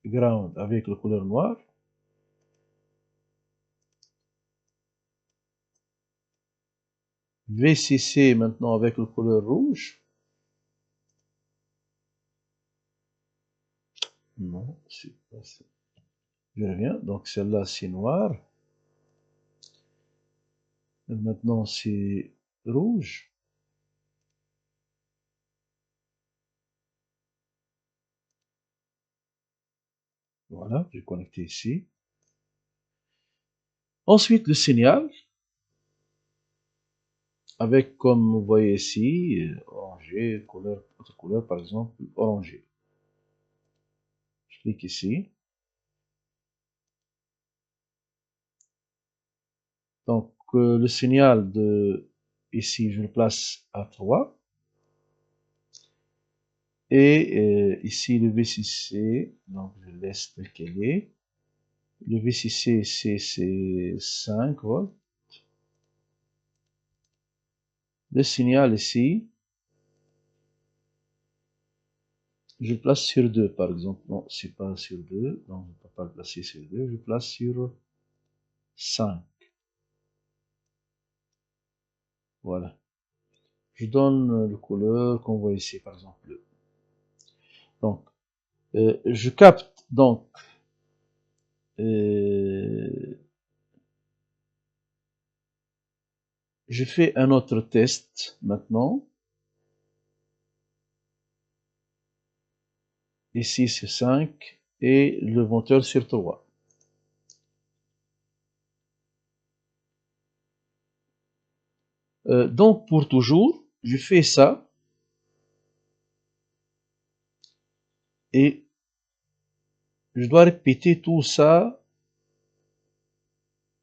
Speaker 1: ground avec le couleur noire. VCC maintenant avec le couleur rouge. Non, c'est pas ça. Je reviens. Donc celle-là, c'est noir. Et maintenant, c'est rouge. Voilà, j'ai connecté ici. Ensuite, le signal. Avec, comme vous voyez ici, orangé, couleur, autre couleur, par exemple, orangé. Je clique ici. Donc, le signal de ici, je le place à 3. Et ici, le VCC, donc je laisse tel qu'il est. Le VCC, c'est 5 volts. Le signal ici, je le place sur 2, par exemple. Non, c'est pas sur 2, donc je ne peux pas le placer sur 2. Je le place sur 5. Voilà. Je donne le couleur qu'on voit ici, par exemple, bleu. Donc, je capte donc je fais un autre test maintenant. Ici c'est 5 et le moteur sur 3. Donc pour toujours, je fais ça et je dois répéter tout ça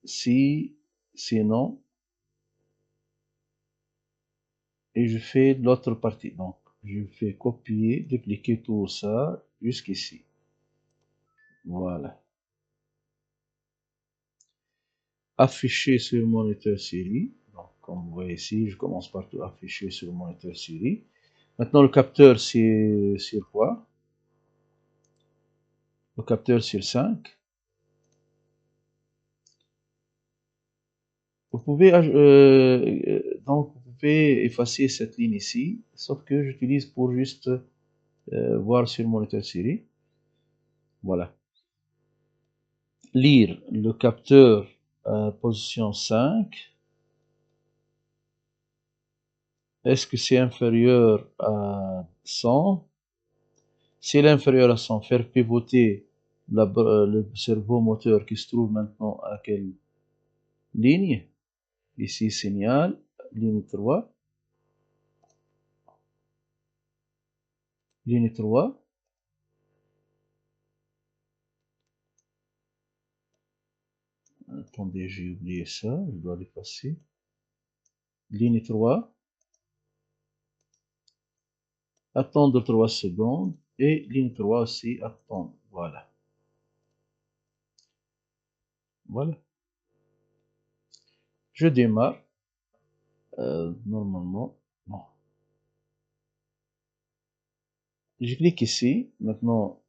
Speaker 1: sinon et je fais l'autre partie. Donc je fais copier, dupliquer tout ça jusqu'ici. Voilà. Afficher sur le moniteur série. Donc comme vous voyez ici, je commence par tout afficher sur le moniteur série. Maintenant, le capteur, c'est sur quoi? Le capteur sur 5. Vous pouvez, donc, vous pouvez effacer cette ligne ici, sauf que j'utilise pour juste voir sur le moniteur série. Voilà. Lire le capteur position 5. Est-ce que c'est inférieur à 100? Si elle est inférieure à 100, faire pivoter le cerveau moteur qui se trouve maintenant à quelle ligne? Ici, signal, ligne 3. Ligne 3. Attendez, j'ai oublié ça, je dois l'effacer. Ligne 3. Attendre 3 secondes. Et ligne 3 aussi, attendre. Voilà. Voilà. Je démarre. Normalement. Bon. Je clique ici. Maintenant,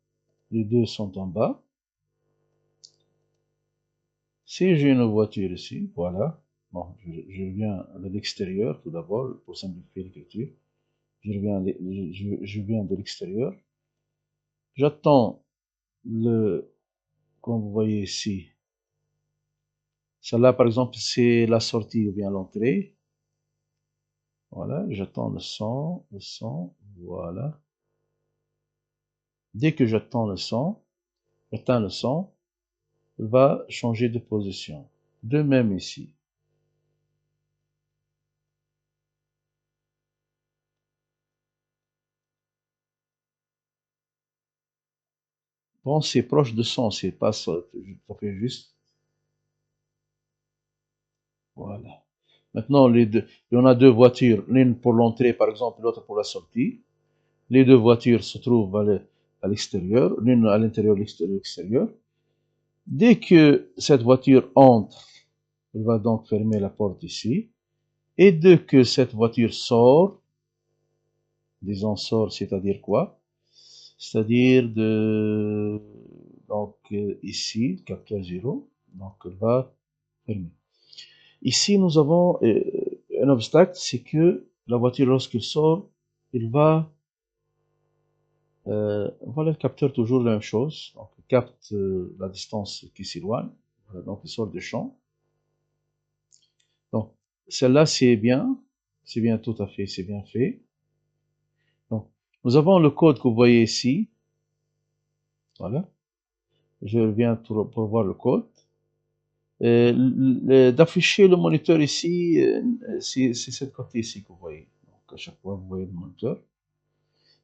Speaker 1: les deux sont en bas. Si j'ai une voiture ici, voilà. Bon, je viens de l'extérieur tout d'abord pour simplifier l'écriture. Je viens de l'extérieur. J'attends comme vous voyez ici. Celle-là, par exemple, c'est la sortie ou bien l'entrée. Voilà, j'attends le son, voilà. Dès que j'attends le son, il va changer de position. De même ici. Bon, c'est proche de 100, c'est pas ça, ça fait juste. Voilà. Maintenant, il y en a deux voitures, l'une pour l'entrée par exemple, l'autre pour la sortie. Les deux voitures se trouvent à l'extérieur, l'une à l'intérieur, l'extérieur. Dès que cette voiture entre, elle va donc fermer la porte ici. Et dès que cette voiture sort, disons sort, c'est-à-dire quoi? C'est-à-dire donc ici, capteur 0, donc elle va fermer. Ici, nous avons un obstacle, c'est que la voiture, lorsqu'elle sort, il va, voilà le capteur toujours la même chose, donc il capte la distance qui s'éloigne, voilà, donc il sort du champ. Donc, celle-là, c'est bien tout à fait, c'est bien fait. Donc, nous avons le code que vous voyez ici, voilà, je viens pour voir le code. D'afficher le moniteur ici, c'est cette côté ici que vous voyez. Donc, à chaque fois, vous voyez le moniteur.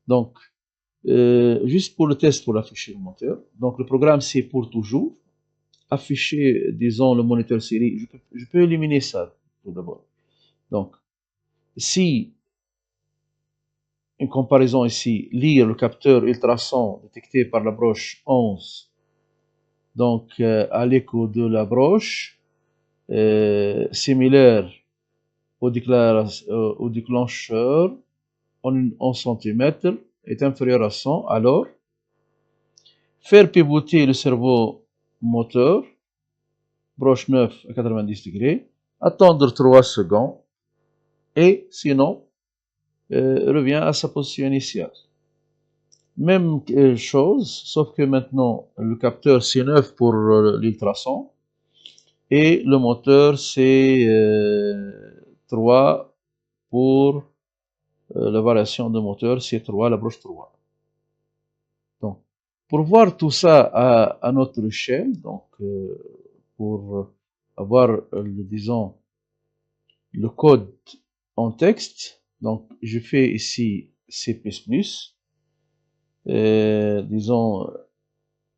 Speaker 1: Donc, juste pour le test, pour afficher le moniteur. Donc, le programme, c'est pour toujours. Afficher, disons, le moniteur série. Je peux éliminer ça, tout d'abord. Donc, si, une comparaison ici, lire le capteur ultrason détecté par la broche 11, donc à l'écho de la broche, similaire au déclencheur en centimètres est inférieur à 100, alors faire pivoter le cerveau moteur, broche 9 à 90 degrés, attendre 3 secondes et sinon revient à sa position initiale. Même chose, sauf que maintenant le capteur c'est 9 pour l'ultrason et le moteur c'est 3 pour la variation de moteur, c'est 3, la broche 3. Donc, pour voir tout ça à notre échelle, donc pour avoir, disons, le code en texte, donc je fais ici C++, disons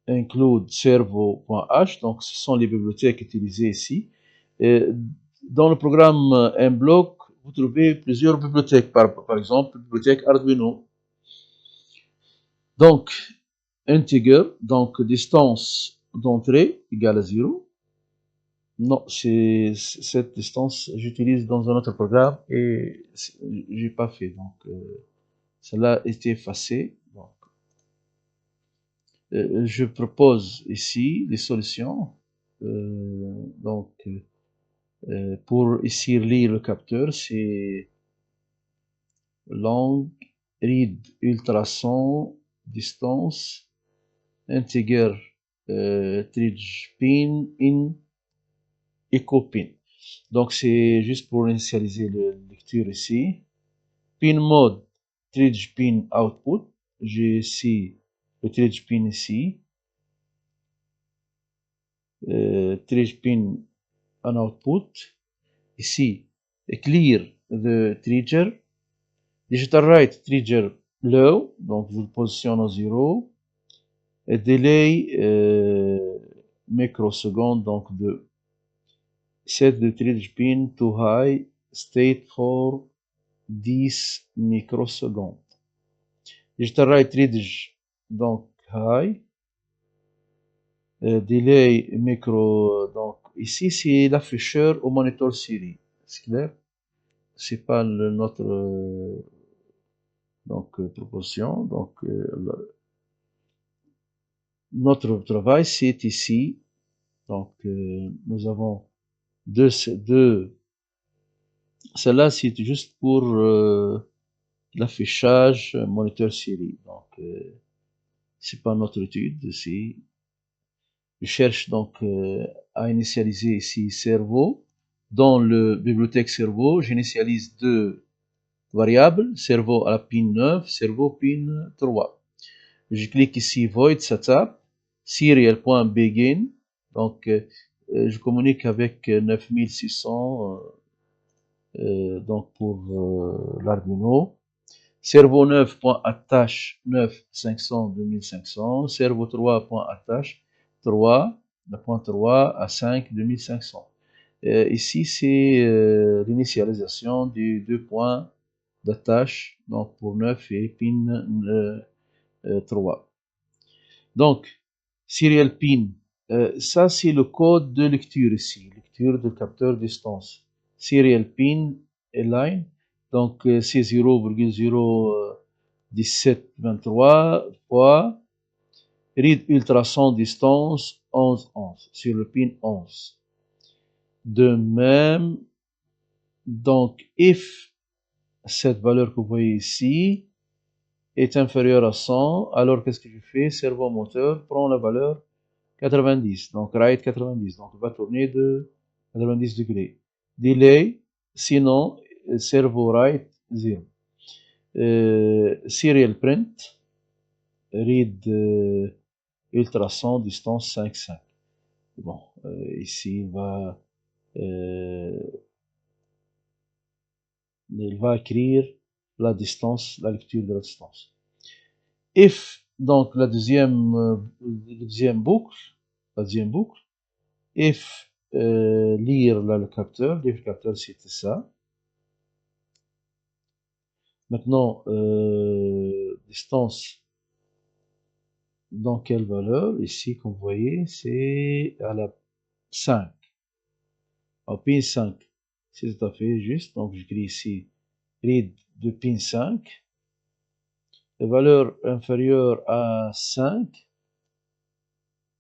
Speaker 1: include servo.h, donc ce sont les bibliothèques utilisées ici. Dans le programme mblock, vous trouvez plusieurs bibliothèques, par exemple, bibliothèque Arduino. Donc, integer, donc distance d'entrée égale à 0. Non, c'est cette distance, j'utilise dans un autre programme et j'ai pas fait. Donc, cela a été effacé. Donc, je propose ici les solutions. Donc, pour ici lire le capteur, c'est long, read, ultrason, distance, integer, tridge pin, in, echo pin. Donc, c'est juste pour initialiser la lecture ici. Pin mode, tridge pin output. J'ai ici le tridge pin ici. Tridge pin en output. Ici, clear the trigger. Digital write trigger low, donc je le positionne au 0. Et delay microsecondes, donc de set the tridge pin to high state for 10 microsecondes. Digital write tridge, donc high. Delay micro, donc ici c'est l'afficheur au monitor série. C'est clair? C'est pas notre proposition. Donc notre travail c'est ici. Donc nous avons deux, celle-là c'est juste pour l'affichage moniteur série. Donc c'est pas notre étude ici. Je cherche donc à initialiser ici cerveau. Dans le bibliothèque cerveau, j'initialise deux variables, cerveau à la pin 9, cerveau pin 3. Je clique ici void setup, serial.begin. Donc je communique avec 9600 donc pour l'Arduino. Cerveau 9.attache 9.500 2500, cerveau 3.attache 3, le point 3 à 5 2500. Ici, c'est l'initialisation des deux points d'attache, donc pour 9 et pin 3. Donc, serial pin, ça c'est le code de lecture ici, lecture de capteur distance. Serial pin line, donc c'est 0,01723 fois read ultrason distance 1111 sur le pin 11. De même, donc if cette valeur que vous voyez ici est inférieure à 100, alors qu'est-ce que je fais? Servo moteur prend la valeur 90, donc write 90, donc il va tourner de 90 degrés. Delay, sinon servo write 0. Serial print, read ultrason distance 5,5. Bon, ici il va écrire la distance, la lecture de la distance. If, donc la deuxième boucle, if lire là, le capteur c'était ça. Maintenant, distance dans quelle valeur? Ici, comme vous voyez, c'est à la 5. En pin 5, c'est tout à fait juste. Donc, j'écris ici read de pin 5. La valeur inférieure à 5.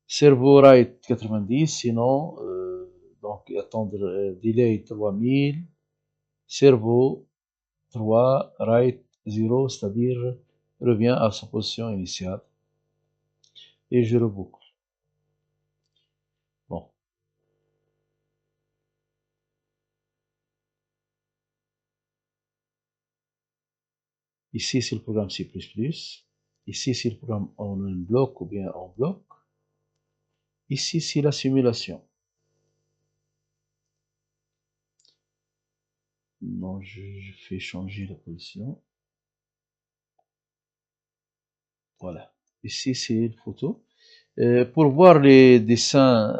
Speaker 1: Servo write 90, sinon, donc attendre delay 3000. Servo 3, write 0, c'est-à-dire revient à sa position initiale. Et je reboucle. Bon. Ici, c'est le programme C++. Ici, c'est le programme en un bloc ou bien en bloc. Ici, c'est la simulation. Non, je fais changer la position. Voilà. Ici, c'est une photo. Pour voir les dessins,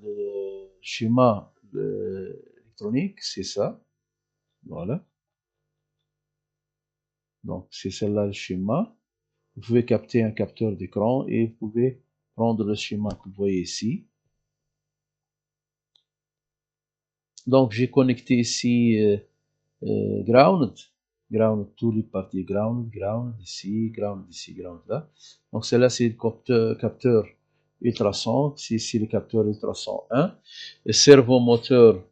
Speaker 1: le schéma électronique, c'est ça. Voilà. Donc, c'est celle-là le schéma. Vous pouvez capter un capteur d'écran et vous pouvez prendre le schéma que vous voyez ici. Donc, j'ai connecté ici ground, tous les parties ground ici, ground là. Donc, celle-là, c'est le capteur ultrason, c'est ici le capteur ultrason 1. Le servomoteur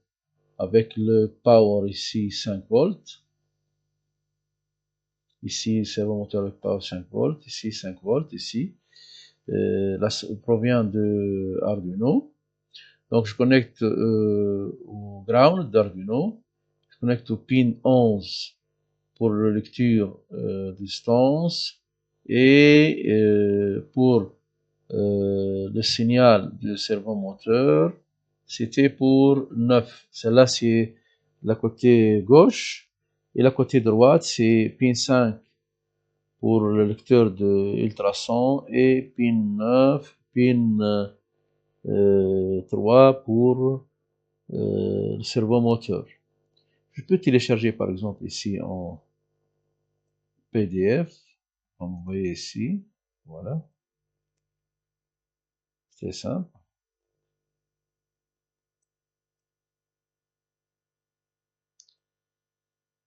Speaker 1: avec le power ici 5 volts. Ici, servomoteur avec power 5 volts, ici 5 volts, ici. Là, ça provient de Arduino. Donc, je connecte au ground d'Arduino. Je connecte au pin 11 pour la lecture distance et pour le signal de servomoteur, c'était pour 9. Celle-là, c'est la côté gauche et la côté droite, c'est pin 5 pour le lecteur de ultrason et pin 9, pin 3 pour le servomoteur. Je peux télécharger par exemple ici en PDF, comme vous voyez ici, voilà, c'est simple.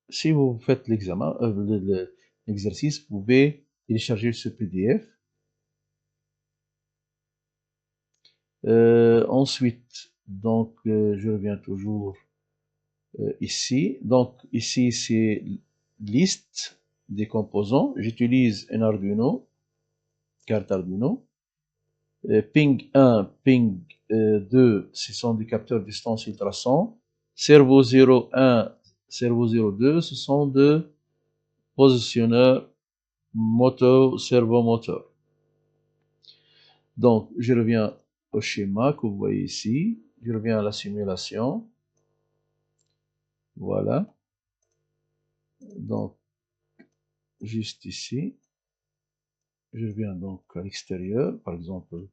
Speaker 1: Si vous faites l'examen, l'exercice, vous pouvez télécharger ce PDF. Ensuite, donc, je reviens toujours ici. Donc, ici, c'est liste des composants. J'utilise un Arduino, carte Arduino. Ping 1, ping 2, ce sont des capteurs distance ultrason. Servo 01, servo 02, ce sont des positionneurs moto servomoteur. Donc, je reviens au schéma que vous voyez ici. Je reviens à la simulation. Voilà. Donc, juste ici. Je reviens donc à l'extérieur, par exemple.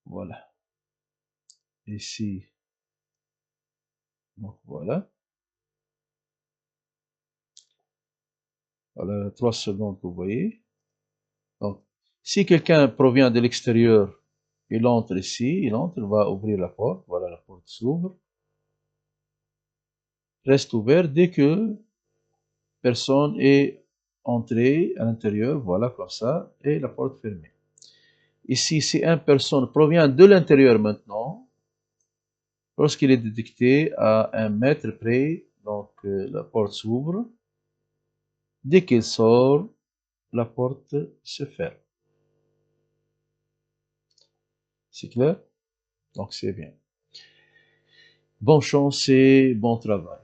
Speaker 1: Voilà. Ici. Donc, voilà. Voilà, 3 secondes que vous voyez. Donc, si quelqu'un provient de l'extérieur, il entre ici, il entre, il va ouvrir la porte. Voilà, la porte s'ouvre. Reste ouvert dès que personne est entré à l'intérieur. Voilà, comme ça, et la porte fermée. Ici, si une personne provient de l'intérieur maintenant, lorsqu'il est détecté à 1 mètre près, donc la porte s'ouvre. Dès qu'il sort, la porte se ferme. C'est clair? Donc c'est bien. Bonne chance et bon travail.